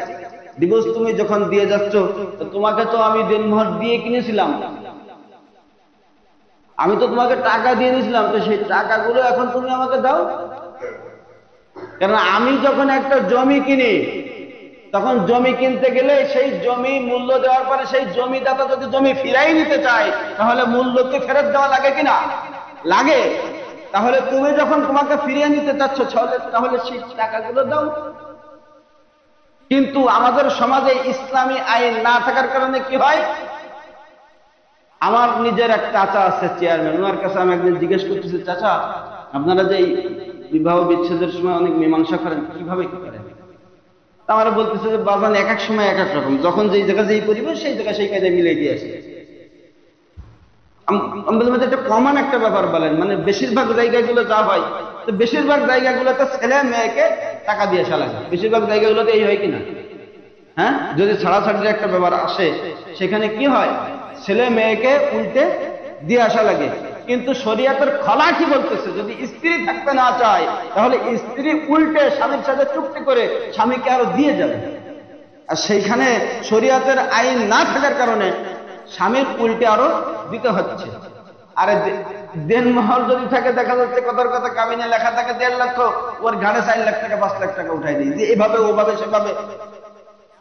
ডিভোর্স তুমি যখন দিয়ে যাচ্ছ, তো তোমাকে তো আমি দেনমোহর দিয়ে কিনেছিলাম, আমি তো তোমাকে টাকা দিয়ে দিয়েছিলাম, তো সেই টাকাগুলো এখন তুমি আমাকে দাও। কারণ আমি যখন একটা জমি কিনি, তখন জমি কিনতে গেলে সেই জমি মূল্য দেওয়ার পরে সেই জমিদাতা যদি জমি ফিরাই নিতে চায় তাহলে মূল্যকে ফেরত দেওয়া লাগে কিনা? লাগে। তাহলে তুমি যখন তোমাকে ফিরিয়ে নিতে চাচ্ছ তাহলে সেই টাকাগুলো দাও। কিন্তু আমাদের সমাজে ইসলামী আইন না থাকার কারণে কি হয়? আমার নিজের এক চাচা আছে চেয়ারম্যান, ওনার কাছে আমি একদিন জিজ্ঞেস করতেছি, চাচা আপনারা যে বিবাহ বিচ্ছেদের সময় অনেক মীমাংসা করেন, কিভাবে কি করেন? আমরা বলতেছে যে বাজান এক এক সময় এক এক রকম, যখন যেই জায়গায় যেই পরিবেশ সেই জায়গায় সেই কাজে মিলে দিয়ে আসে। এটা কমন একটা ব্যাপার বলেন, মানে বেশিরভাগ জায়গাগুলো যা হয়, তো বেশিরভাগ জায়গাগুলোতে ছেলে মেয়েকে টাকা দিয়ে আসা লাগে, বেশিরভাগ জায়গাগুলোতে এই হয় কিনা? হ্যাঁ, যদি ছাড়াছাড়ির একটা ব্যাপার আসে সেখানে কি হয়? ছেলে মেয়েকে উল্টে দিয়ে আসা লাগে। কিন্তু শরীয়তের খলা কি বলতেছে? যদি স্ত্রী থাকতে না চায় তাহলে স্ত্রী উল্টে স্বামীর সাথে চুক্তি করে স্বামীকে আরো দিয়ে যাবে। আর সেইখানে শরীয়তের আইন না থাকার কারণে স্বামীর উল্টে আরো দিতে হচ্ছে। আরে দেনমোহর যদি থাকে, দেখা যাচ্ছে কথার কথা কাবিনে লেখা থাকে 1.5 লক্ষ, ওর ঘাড়ে 4 লাখ টাকা 5 লাখ টাকা উঠাই দিই, এভাবে ওভাবে সেভাবে।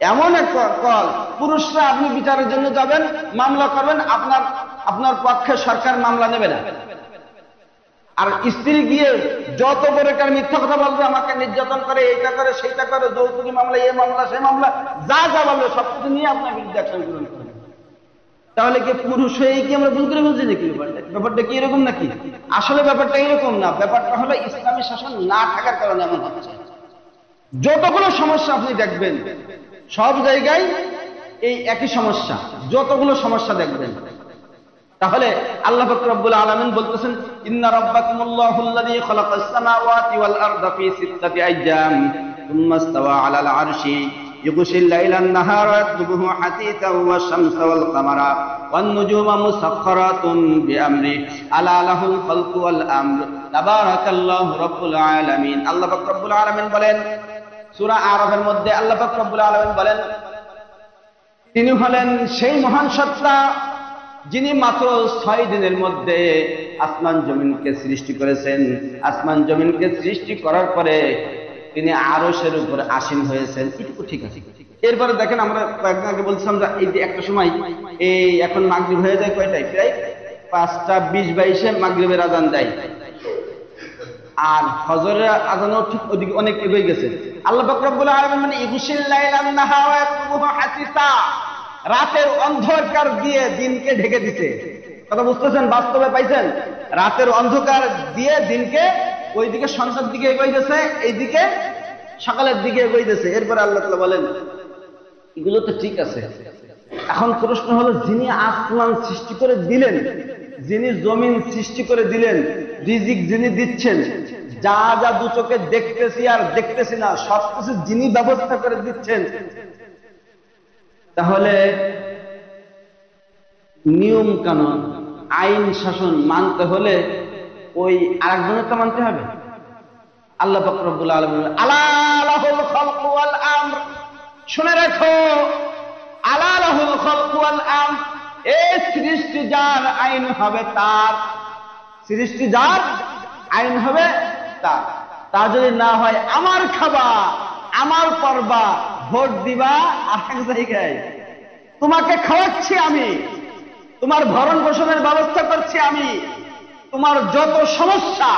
এমন এক কল, পুরুষরা আপনি বিচারের জন্য যাবেন, মামলা করবেন, আপনার পক্ষে সরকার মামলা নেবে না। আর স্ত্রী গিয়ে যত বড় একটা মিথ্যা কথা বলবে, আমাকে নির্যাতন করে, এইটা করে সেইটা করে, যৌতুকি মামলা, এই মামলা সেই মামলা, যা যা বলবে সবকিছু নিয়ে আপনার বিরুদ্ধে অ্যাকশন গ্রহণ করবেন। তাহলে কি পুরুষ হয়ে কি আমরা ভুল করে বলছি নাকি? ব্যাপারটা কি এরকম নাকি? আসলে ব্যাপারটা এরকম না। ব্যাপারটা হলো ইসলামী শাসন না থাকার কারণে এমন হচ্ছে। যতগুলো সমস্যা আপনি দেখবেন সব জায়গায় এই একই সমস্যা, যতগুলো সমস্যা দেখবেন। তাহলে আল্লাহ পাক রব্বুল আলামিন বলতেছেন, ইন্না রাব্বাকুমুল্লাহুল্লাযী খালাকাস সামাওয়াতি ওয়াল আরদা ফি সিত্তাতি আইয়াম সুম্মা ইসতাওয়া আলাল আরশি ইউগশিল লাইলান নাহারা ইয়াতলুবুহু হাসীসান ওয়াশ শামসা ওয়াল কামারা ওয়ান নুজুমা মুসাখখারাতুন বিআমরি আলা লাহুল খালকু ওয়াল আমর তাবারাকাল্লাহু রাব্বুল আলামিন। আল্লাহ পাক রব্বুল আলামিন বলেন সূরা আরাফের মধ্যে, আল্লাহ পাক রব্বুল আলামিন বলেন, তিনি হলেন সেই মহান সত্তা যিনি মাত্র 6 দিনের মধ্যে আসমান জমিনকে সৃষ্টি করেছেন। আসমান জমিনকে সৃষ্টি করার পরে তিনি আরশের উপর আসীন হয়েছেন। এটুকু ঠিক আছে। এরপরে দেখেন, আমরা কয়েকদিন আগে বলছিলাম যে এই যে একটা সময় এই এখন মাগরিব হয়ে যায় কয়টায়, প্রায় 5:20-22-এ মাগরিবের আজান দেয়, আর ফজরের আজানও ঠিক ওদিকে অনেক এগিয়ে গেছে। আল্লাহ পাক রব্বুল আলামিন মানে ইগুশিল লাইলান নাহারা ইয়াতলুবুহু হাসীসা, রাতের অন্ধকার দিয়ে দিনকে ঢেকে দিতে। কথা বুঝতেছেন? বাস্তবে পাইছেন? রাতের অন্ধকার দিয়ে দিনকে ওইদিকে সন্ধ্যার দিকে এগোইতেছে, এইদিকে সকালের দিকে এগোইতেছে। এরপরে আল্লাহ তাআলা বলেন, এগুলো তো ঠিক আছে, এখন প্রশ্ন হলো, যিনি আসমান সৃষ্টি করে দিলেন, যিনি জমিন সৃষ্টি করে দিলেন, রিজিক যিনি দিচ্ছেন, যা যা দু চোখে দেখতেছি আর দেখতেছি না সবকিছু যিনি ব্যবস্থা করে দিচ্ছেন, তাহলে নিয়ম কানুন আইন শাসন মানতে হলে ওই আরেকজনের তো মানতে হবে। আল্লাহ পাক রব্বুল আলামিন আলা লাহুল খালকু ওয়াল আমর, শুনে রাখো, আলা লাহুল খালকু ওয়াল আমর, এই সৃষ্টি যার আইন হবে তার, সৃষ্টি যার আইন হবে তার। তা যদি না হয় আমার খাবা, আমার পরবা, ভোট দিবা আরেক জায়গায়, তোমাকে খাওয়াচ্ছি আমি, তোমার ভরণ পোষণের ব্যবস্থা করছি আমি, তোমার যত সমস্যা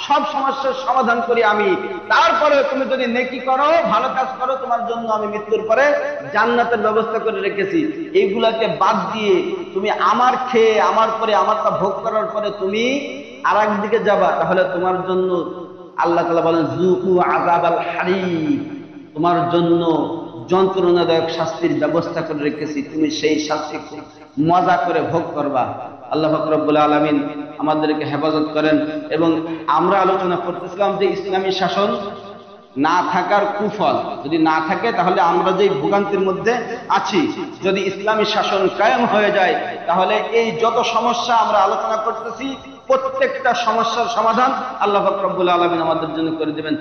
সব সমস্যার সমাধান করি আমি, তারপরে তুমি যদি নেকি করো, ভালো কাজ করো, তোমার জন্য আমি মৃত্যুর পরে জান্নাতের ব্যবস্থা করে রেখেছি। এইগুলাকে বাদ দিয়ে তুমি আমার খেয়ে আমার পরে আমারটা ভোগ করার পরে তুমি আর একদিকে যাবা, তাহলে তোমার জন্য আল্লাহ তাআলা বলেন যুকু আযাবাল হারিক, তোমার জন্য যন্ত্রণাদায়ক শাস্তির ব্যবস্থা করে রেখেছি, তুমি সেই শাস্তি মজা করে ভোগ করবা। আল্লাহ পাক রব্বুল আলামিন আমাদেরকে হেফাজত করেন। এবং আমরা আলোচনা করতেছিলাম যে ইসলামী শাসন না থাকার কুফল, যদি না থাকে তাহলে আমরা যে ভোগান্তির মধ্যে আছি, যদি ইসলামী শাসন কায়েম হয়ে যায় তাহলে এই যত সমস্যা আমরা আলোচনা করতেছি প্রত্যেকটা সমস্যার সমাধান আল্লাহ পাক রব্বুল আলামিন আমাদের জন্য করে দিবেন।